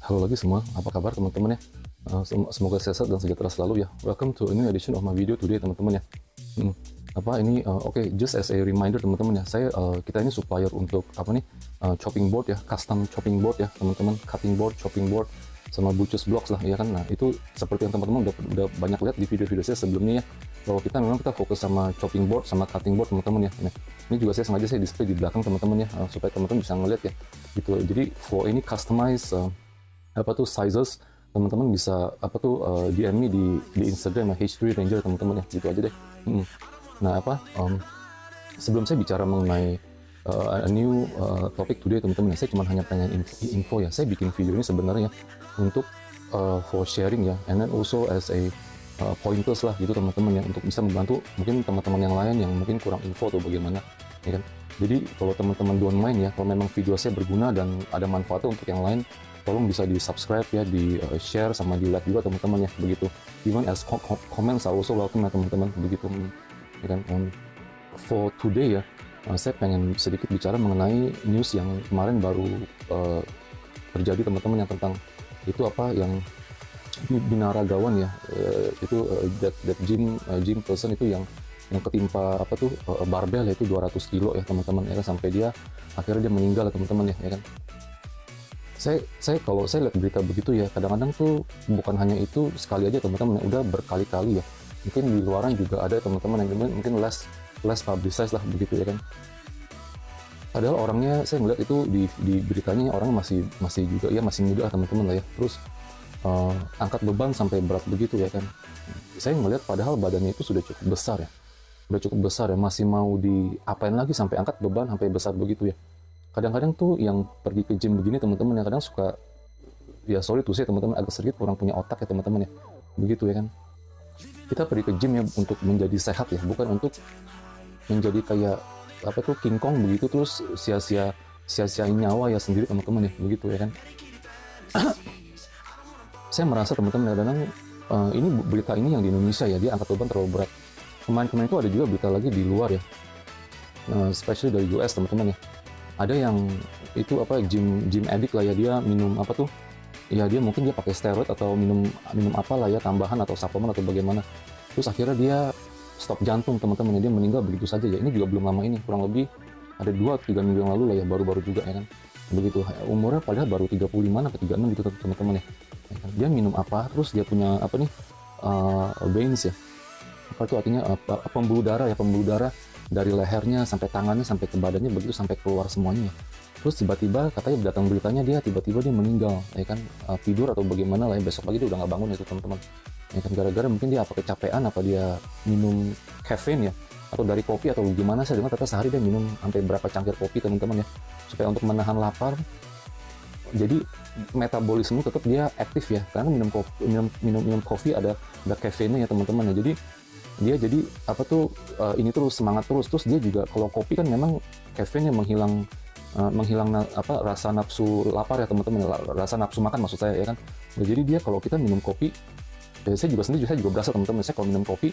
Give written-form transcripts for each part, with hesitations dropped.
Halo lagi semua, apa kabar teman-teman ya? Semoga sehat dan sejahtera selalu ya. Welcome to a new edition of my video today teman-teman ya. Hmm, Oke, just as a reminder teman-teman ya, kita ini supplier untuk chopping board ya, custom chopping board ya teman-teman, cutting board, chopping board, sama butchers blocks lah ya kan. Nah itu seperti yang teman-teman udah banyak lihat di video-video saya sebelumnya ya, bahwa kita fokus sama chopping board sama cutting board teman-teman ya. Nah, ini juga saya sengaja display di belakang teman-teman ya, supaya teman-teman bisa ngeliat ya gitu. Jadi for ini customize sizes, teman-teman bisa DM me di Instagram ya, H3 Ranger teman-teman ya, gitu aja deh. Nah sebelum saya bicara mengenai a new topic today teman-teman ya, saya cuma hanya pengen info ya, saya bikin video ini sebenarnya untuk for sharing ya, and then also as a pointers lah gitu teman-teman ya, untuk bisa membantu mungkin teman-teman yang lain yang mungkin kurang info atau bagaimana ya kan. Jadi kalau teman-teman don't mind ya, kalau memang video saya berguna dan ada manfaatnya untuk yang lain, tolong bisa di subscribe ya, di share sama di like juga teman-teman ya, begitu. Even as comments are also welcome ya teman-teman, begitu ya kan. For today ya, saya pengen sedikit bicara mengenai news yang kemarin baru terjadi teman-teman, yang tentang itu yang binaragawan ya, itu that gym person itu yang ketimpa barbel, yaitu 200 kilo ya teman-teman ya kan, sampai dia akhirnya dia meninggal ya teman-teman ya kan. Saya kalau saya lihat berita begitu ya, kadang-kadang tuh bukan hanya itu sekali aja teman-teman, udah berkali-kali ya. Mungkin di luaran juga ada teman-teman yang mungkin less publicized lah begitu ya kan. Padahal orangnya, saya melihat itu di beritanya, orang masih juga ya, masih muda teman-teman lah ya. Terus angkat beban sampai berat begitu ya kan. Saya melihat padahal badannya itu sudah cukup besar ya, masih mau diapain lagi sampai angkat beban sampai besar begitu ya. Kadang-kadang tuh yang pergi ke gym begini teman-teman, yang kadang suka, ya sorry tuh saya teman-teman, agak sedikit kurang punya otak ya teman-teman ya, begitu ya kan. Kita pergi ke gym ya untuk menjadi sehat ya, bukan untuk menjadi kayak King Kong begitu, terus sia-siain nyawa ya sendiri teman-teman ya, begitu ya kan. Saya merasa teman-teman kadang ini berita ini yang di Indonesia ya, dia angkat beban terlalu berat. Kemarin itu ada juga berita lagi di luar ya, especially dari US teman-teman ya. Ada yang itu gym addict lah ya, dia minum ya dia mungkin dia pakai steroid atau minum apalah ya, tambahan atau suplemen atau bagaimana. Terus akhirnya dia stop jantung teman-teman ya, dia meninggal begitu saja ya. Ini juga belum lama ini, kurang lebih ada 2-3 minggu yang lalu lah ya, baru-baru juga ya kan. Begitu, umurnya padahal baru 35 atau 36 gitu teman-teman ya. Dia minum apa, terus dia punya veins ya, itu artinya pembuluh darah dari lehernya sampai tangannya sampai ke badannya, begitu sampai keluar semuanya. Terus tiba-tiba katanya datang beritanya dia tiba-tiba meninggal ya kan, tidur atau bagaimana lah ya, besok pagi dia udah nggak bangun itu teman-teman ya kan, gara-gara mungkin dia kecapean, dia minum caffeine ya, atau dari kopi atau gimana. Saya dengar ternyata sehari dia minum sampai berapa cangkir kopi teman-teman ya, supaya untuk menahan lapar. Jadi metabolisme tetap dia aktif ya, karena minum kopi ada caffeine ya teman-teman ya. Jadi dia ini terus semangat terus dia juga, kalau kopi kan memang caffeine yang menghilang rasa nafsu lapar ya teman-teman, rasa nafsu makan maksud saya ya kan. Nah, jadi dia kalau kita minum kopi, saya juga berasa teman-teman, saya kalau minum kopi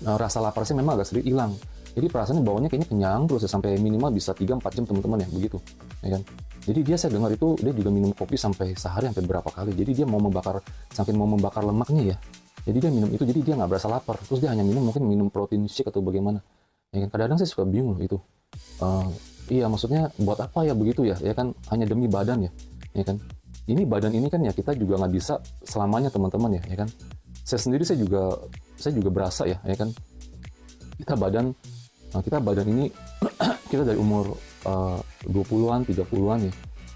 rasa lapar saya memang agak sedikit hilang. Jadi perasaannya bawahnya kayaknya kenyang terus ya, sampai minimal bisa 3-4 jam teman-teman ya, begitu ya kan. Jadi saya dengar itu dia juga minum kopi sampai sehari sampai berapa kali. Jadi dia saking mau membakar lemaknya ya, jadi dia minum itu, jadi dia nggak berasa lapar. Terus dia hanya mungkin minum protein shake atau bagaimana ya kan. Kadang-kadang saya suka bingung itu, iya maksudnya buat apa ya begitu ya kan, hanya demi badan ya kan. Ini badan ini kan ya, kita juga nggak bisa selamanya teman-teman ya kan. Saya sendiri saya juga berasa ya kan, kita badan ini kita dari umur 20-an 30-an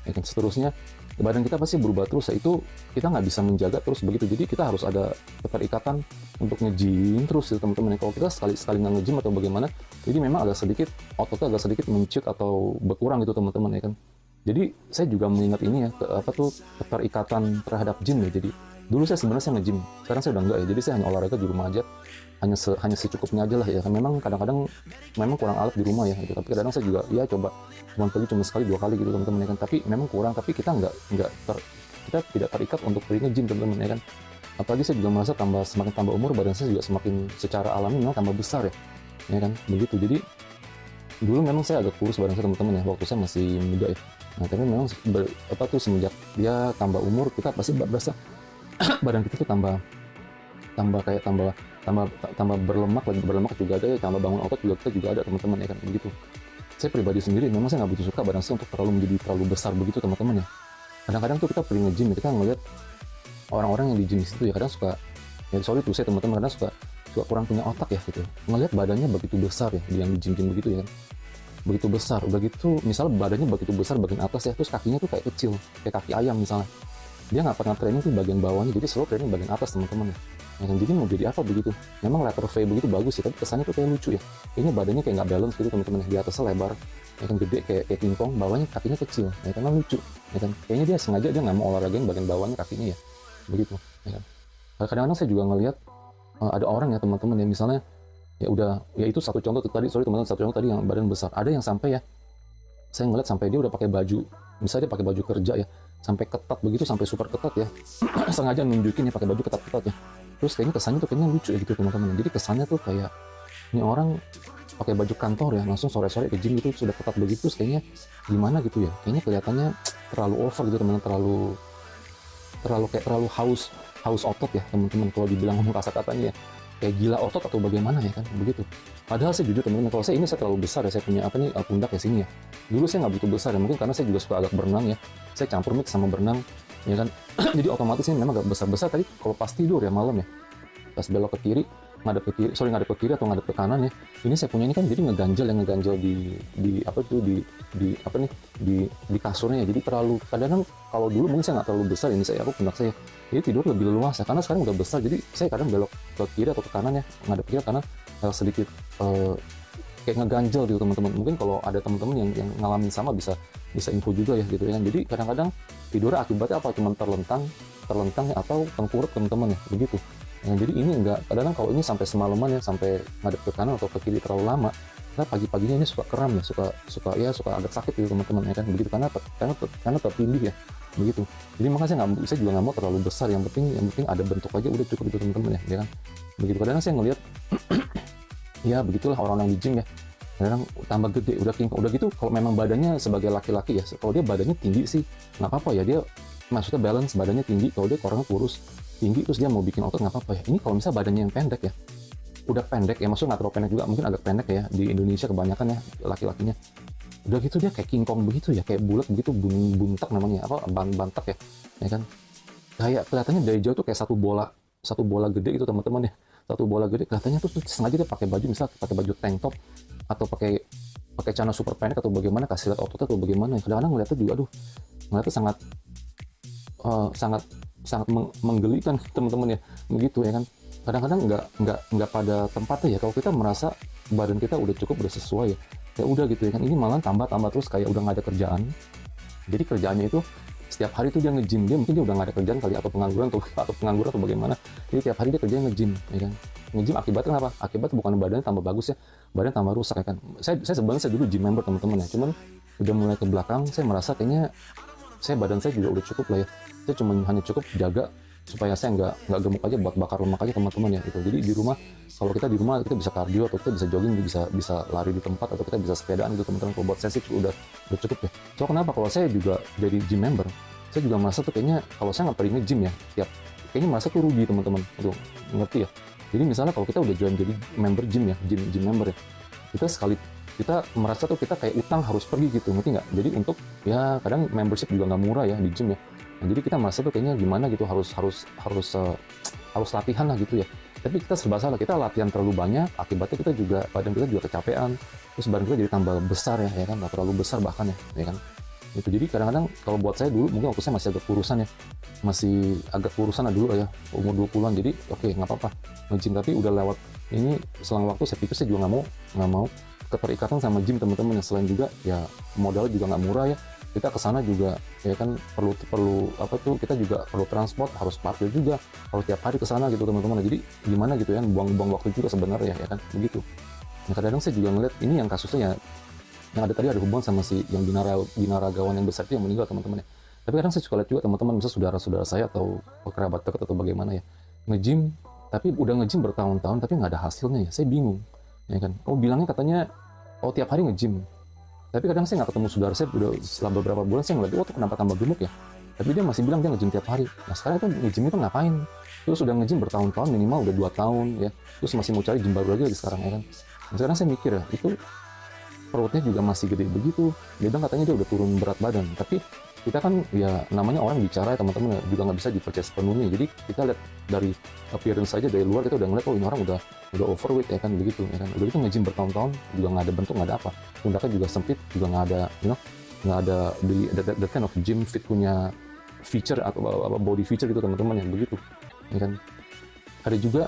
ya kan, seterusnya badan kita pasti berubah terus ya. Itu kita nggak bisa menjaga terus begitu. Jadi kita harus ada keterikatan untuk nge-gym terus ya teman-teman. Kalau kita sekali nggak nge-gym atau bagaimana, jadi memang ototnya agak sedikit menciut atau berkurang gitu teman-teman ya kan. Jadi saya juga mengingat ini ya, keterikatan terhadap gym ya. Jadi dulu saya sebenarnya nge-gym, sekarang saya udah enggak ya. Jadi saya hanya olahraga di rumah aja, hanya secukupnya aja lah ya. Memang kadang-kadang memang kurang alat di rumah ya gitu. Tapi kadang saya juga ya cuma pergi cuma sekali 2 kali gitu teman-teman ya kan. Tapi memang kurang, tapi kita kita tidak terikat untuk pergi nge-gym teman-teman ya kan. Apalagi saya juga merasa semakin tambah umur, badan saya juga semakin secara alami memang tambah besar ya kan, begitu. Jadi dulu memang saya agak kurus badan saya teman-teman ya, waktu saya masih muda ya. Nah tapi memang semenjak dia tambah umur kita pasti berasa badan kita tuh tambah tambah kayak tambah tambah tambah berlemak, lagi berlemak juga ada ya, tambah bangun otot juga kita juga ada teman-teman ya kan begitu. Saya pribadi sendiri memang saya nggak begitu suka badan saya untuk menjadi terlalu besar begitu teman-teman ya. Kadang-kadang tuh kita pergi nge-gym ya, kita ngelihat orang-orang yang di gym itu ya kadang suka, ya sorry tuh saya teman-teman kadang suka suka kurang punya otak ya gitu. Ngelihat badannya begitu besar ya, yang di gym-gym begitu ya kan. Begitu besar, udah gitu misalnya badannya begitu besar bagian atas ya, terus kakinya tuh kayak kecil, kayak kaki ayam misalnya. Dia nggak pernah training tuh bagian bawahnya, jadi selalu training bagian atas teman-teman ya. Ya kan, jadi mau jadi apa begitu? Memang letter V begitu bagus sih, tapi kesannya tuh kayak lucu ya. Kayaknya badannya kayak nggak balance gitu teman-teman ya. Di atasnya lebar, ya kan gede kayak pingpong, bawahnya kakinya kecil, ya kan lucu. Ya kan, kayaknya dia sengaja dia nggak mau olahragain bagian bawahnya kakinya ya, begitu. Ya kan. Kadang-kadang saya juga ngelihat ada orang ya teman-teman yang misalnya ya udah ya itu satu contoh tadi, sorry teman-teman, satu contoh tadi yang badan besar. Ada yang sampai ya, saya ngeliat sampai dia udah pakai baju, misalnya dia pakai baju kerja ya, sampai ketat begitu, sampai super ketat ya, sengaja nunjukin ya pakai baju ketat-ketat ya. Terus kayaknya kesannya tuh kayaknya lucu ya gitu teman-teman. Jadi kesannya tuh kayak ini orang pakai baju kantor ya, langsung sore-sore ke gym gitu sudah ketat begitu, terus kayaknya gimana gitu ya. Kayaknya kelihatannya terlalu over gitu teman-teman, terlalu haus otot ya teman-teman, kalau dibilang ngomong kasar-katanya ya. Kayak gila otot atau bagaimana ya kan begitu. Padahal saya jujur teman-teman, kalau saya terlalu besar ya, saya punya pundak ya sini ya. Dulu saya nggak begitu besar ya, mungkin karena saya juga suka agak berenang ya. Saya campur mix sama berenang ya kan. Jadi otomatis ini memang agak besar-besar tadi kalau pas tidur ya malam ya. Pas belok ke kiri, ngadep ke kiri atau ngadep ke kanan ya. Ini saya punya ini kan jadi ngeganjel di apa tuh di apa nih di kasurnya ya. Jadi terlalu kadang kalau dulu mungkin saya nggak terlalu besar ini pundak saya. Jadi tidur lebih leluasa karena sekarang udah besar, jadi saya kadang belok ke kiri atau ke kanan ya, ngadep kiri kanan sedikit kayak ngeganjel gitu teman-teman. Mungkin kalau ada teman-teman yang ngalamin sama bisa info juga ya gitu ya. Jadi kadang-kadang tidurnya akibatnya apa, cuma terlentang ya, atau tengkurap teman-teman ya begitu. Nah, jadi ini enggak, kadang-kadang kalau ini sampai semalaman ya, sampai ngadep ke kanan atau ke kiri terlalu lama, nah pagi-paginya ini suka kram ya, suka agak sakit gitu teman-teman ya kan begitu, karena tertindih ya begitu. Jadi makanya saya juga nggak mau terlalu besar, yang penting ada bentuk aja udah cukup gitu teman-teman ya kan begitu. Kadang saya ngelihat ya begitulah orang-orang di gym ya, kadang tambah gede udah gitu. Kalau memang badannya sebagai laki-laki ya, kalau dia badannya tinggi sih nggak apa-apa ya, dia maksudnya balance badannya tinggi. Kalau dia orangnya kurus tinggi terus dia mau bikin otot nggak apa-apa ya. Ini kalau misalnya badannya yang pendek ya, udah pendek ya, maksudnya nggak terlalu pendek juga, mungkin agak pendek ya, di Indonesia kebanyakan ya laki-lakinya udah gitu dia kayak King Kong begitu ya, kayak bulat begitu, buntak namanya apa, bantak ya kan. Kayak kelihatannya dari jauh tuh kayak satu bola gede gitu teman-teman ya, satu bola gede kelihatannya tuh sengaja dia pakai baju, misal pakai baju tank top atau pakai celana super pendek atau bagaimana, kasih lihat ototnya atau bagaimana ya. Kadang-kadang ngeliatnya juga ngeliatnya sangat menggelikan teman-teman ya begitu ya kan. Kadang-kadang nggak pada tempatnya ya. Kalau kita merasa badan kita udah cukup, udah sesuai ya udah gitu ya kan. Ini malah tambah terus kayak udah nggak ada kerjaan. Jadi kerjaannya itu setiap hari tuh dia nge-gym, dia mungkin dia udah nggak ada kerjaan kali, atau pengangguran atau bagaimana. Jadi tiap hari dia kerjanya nge-gym ya kan. Nge-gym akibatnya apa? Akibatnya bukan badannya tambah bagus ya, badan tambah rusak ya kan. Saya sebenarnya dulu gym member teman-teman ya, cuman udah mulai ke belakang saya merasa kayaknya badan saya juga udah cukup lah ya. Saya cuma hanya cukup jaga supaya saya nggak gemuk aja, buat bakar lemak aja teman-teman ya itu. Jadi di rumah, kalau kita di rumah kita bisa kardio, atau kita bisa jogging, bisa lari di tempat, atau kita bisa sepedaan gitu teman-teman. Kalau buat saya sih udah cukup ya. So kenapa kalau saya juga jadi gym member, saya juga merasa tuh kayaknya kalau saya nggak pergi nge-gym ya kayaknya merasa tuh rugi teman-teman. Aduh, ngerti ya. Jadi misalnya kalau kita udah join jadi member gym ya, gym member ya, kita merasa tuh kita kayak utang harus pergi gitu, ngerti nggak? Jadi untuk ya kadang membership juga nggak murah ya di gym ya. Nah, jadi kita merasa tuh kayaknya gimana gitu, harus latihan lah gitu ya. Tapi kita serba salah, kita latihan terlalu banyak, akibatnya badan kita juga kecapean, terus badan kita jadi tambah besar ya kan, terlalu besar bahkan ya kan. Itu jadi kadang-kadang kalau buat saya dulu, mungkin waktu saya masih agak kurusan dulu ya, umur 20-an, jadi oke, nggak apa-apa nge-gym. Tapi udah lewat ini, selang waktu saya pikir saya juga nggak mau keterikatan sama gym teman-teman. Yang selain juga ya modalnya juga nggak murah ya, kita kesana juga ya kan perlu kita juga perlu transport, harus parkir juga, harus tiap hari kesana gitu teman-teman. Jadi gimana gitu ya, buang-buang waktu juga sebenarnya ya kan begitu. Nah kadang-kadang saya juga ngeliat ini yang kasusnya ya, yang ada tadi ada hubungan sama si yang binaragawan yang besar itu yang meninggal teman-teman ya. Tapi kadang saya suka lihat juga teman-teman, misalnya saudara-saudara saya atau kerabat dekat atau bagaimana ya, nge-gym, tapi udah nge-gym bertahun-tahun tapi nggak ada hasilnya ya. Saya bingung ya kan. Bilangnya katanya tiap hari nge-gym, Tapi kadang saya nggak ketemu saudara saya, udah setelah beberapa bulan saya ngeliat, oh tuh kenapa tambah gemuk ya, tapi dia masih bilang dia nge-gym tiap hari. Nah sekarang itu nge-gym itu ngapain, terus udah nge-gym bertahun-tahun, minimal udah 2 tahun ya, terus masih mau cari gym baru lagi sekarang ya kan. Nah, sekarang saya mikir ya, itu perutnya juga masih gede begitu, dia bilang katanya dia udah turun berat badan. Tapi kita kan ya namanya orang bicara ya teman-teman, juga nggak bisa dipercaya sepenuhnya. Jadi kita lihat dari appearance saja, dari luar kita udah ngeliat, oh ini orang udah overweight ya kan, begitu ya kan. Udah itu nge-gym bertahun-tahun juga nggak ada bentuk, nggak ada apa, pundaknya juga sempit, juga nggak ada nggak ada the kind of gym fit punya feature atau body feature gitu teman-teman yang begitu ya kan. Ada juga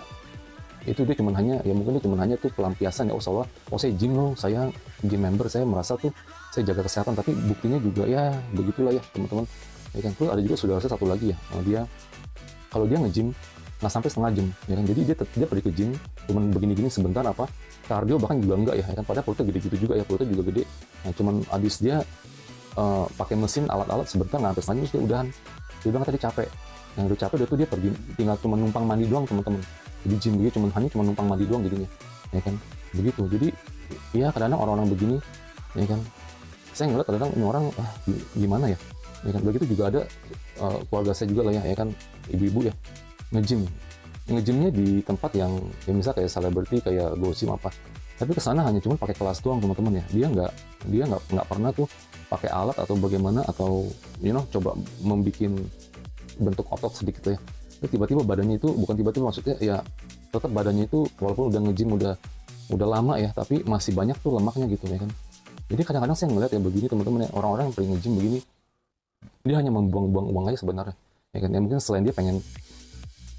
itu dia cuman hanya ya mungkin dia cuman hanya tuh pelampiasan ya, oh seolah saya gym loh, saya gym member, saya merasa tuh saya jaga kesehatan, tapi buktinya juga ya begitulah ya teman-teman ya kan. Terus ada juga saudara saya satu lagi ya, dia kalau dia nge-gym nggak sampai setengah jam ya kan, jadi dia pergi ke gym cuman begini-gini sebentar, apa kardio bahkan juga enggak ya kan, padahal perutnya gede-gitu juga ya, perutnya juga gede. Nah cuman abis dia pakai mesin alat-alat sebentar, nggak sampai setengah jam terus dia udahan. Dia bilang tadi capek, yang udah capek dia pergi tinggal cuma numpang mandi doang teman-teman di gym, dia cuma numpang mandi doang jadinya ya kan, begitu. Jadi ya kadang-kadang orang-orang begini ya kan, saya ngeliat kadang-kadang ini orang gimana ya kan. Begitu juga ada keluarga saya juga lah ya kan, ibu-ibu ya nge-gymnya di tempat yang ya misal kayak selebriti kayak Gosip apa, tapi kesana hanya cuma pakai kelas doang teman-teman ya, dia nggak pernah tuh pakai alat atau bagaimana, atau coba membuat bentuk otot sedikit ya. Terus tiba-tiba badannya itu, bukan tiba-tiba maksudnya ya, tetap badannya itu walaupun udah nge-gym udah lama ya, tapi masih banyak tuh lemaknya gitu ya kan. Jadi kadang-kadang saya ngeliat ya begini teman-teman ya, orang-orang yang pergi nge-gym begini, dia hanya membuang-buang uang aja sebenarnya ya kan. Ya mungkin selain dia pengen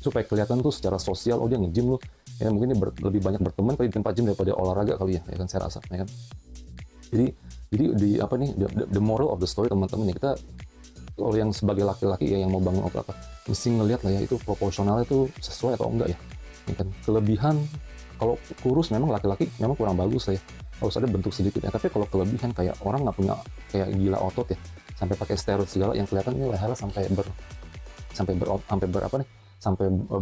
supaya kelihatan tuh secara sosial, oh dia nge-gym loh ya, mungkin dia lebih banyak berteman di tempat gym daripada olahraga kali ya kan, saya rasa ya kan. Jadi di apa nih, the moral of the story teman-teman ya, kita kalau yang sebagai laki-laki ya yang mau bangun otot apa, mesti ngelihat lah ya itu proporsionalnya itu sesuai atau enggak ya kan. Kelebihan, kalau kurus memang laki-laki memang kurang bagus lah ya, harus ada bentuk sedikit ya. Tapi kalau kelebihan kayak orang nggak punya kayak gila otot ya, sampai pakai steroid segala yang kelihatan ini lehernya sampai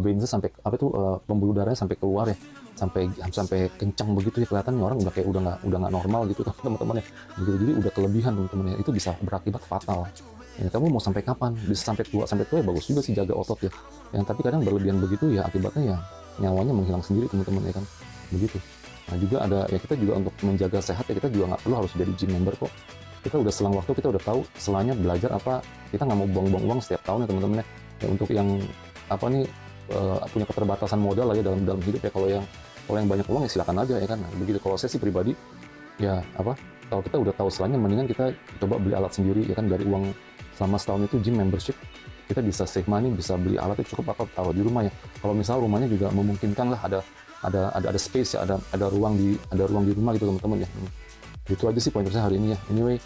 veins sampai apa tuh, pembuluh darahnya sampai keluar ya, sampai kencang begitu ya, kelihatan orang udah kayak udah nggak normal gitu teman-teman ya. Begitu, jadi udah kelebihan teman-teman ya, itu bisa berakibat fatal. Ya, kamu mau sampai kapan? Bisa sampai tua ya bagus juga sih jaga otot ya. Yang tapi kadang berlebihan begitu ya akibatnya ya nyawanya menghilang sendiri teman-teman ya kan. Begitu. Nah juga ada ya, kita juga untuk menjaga sehat ya, kita juga nggak perlu harus jadi gym member kok. Kita udah selang waktu, kita udah tahu selanya belajar apa, kita nggak mau buang-buang uang setiap tahun ya teman-teman ya. Ya untuk yang apa nih, punya keterbatasan modal lah ya dalam hidup ya, kalau yang banyak uang ya silakan aja ya kan. Nah, begitu. Kalau saya sih pribadi ya apa, kalau kita udah tahu selanya, mendingan kita coba beli alat sendiri ya kan, dari uang selama setahun itu gym membership, kita bisa save money, bisa beli alat itu cukup, apa taruh di rumah ya. Kalau misal rumahnya juga memungkinkan lah, ada space ya, ada ruang di rumah gitu teman-teman ya. Itu aja sih poin saya hari ini ya. Anyway,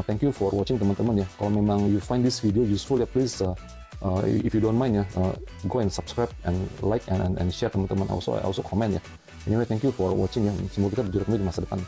thank you for watching teman-teman ya. Kalau memang you find this video useful ya, please if you don't mind ya, go and subscribe and like and share teman-teman. Also comment ya. Anyway, thank you for watching ya. Semoga kita berjumpa kembali di masa depan.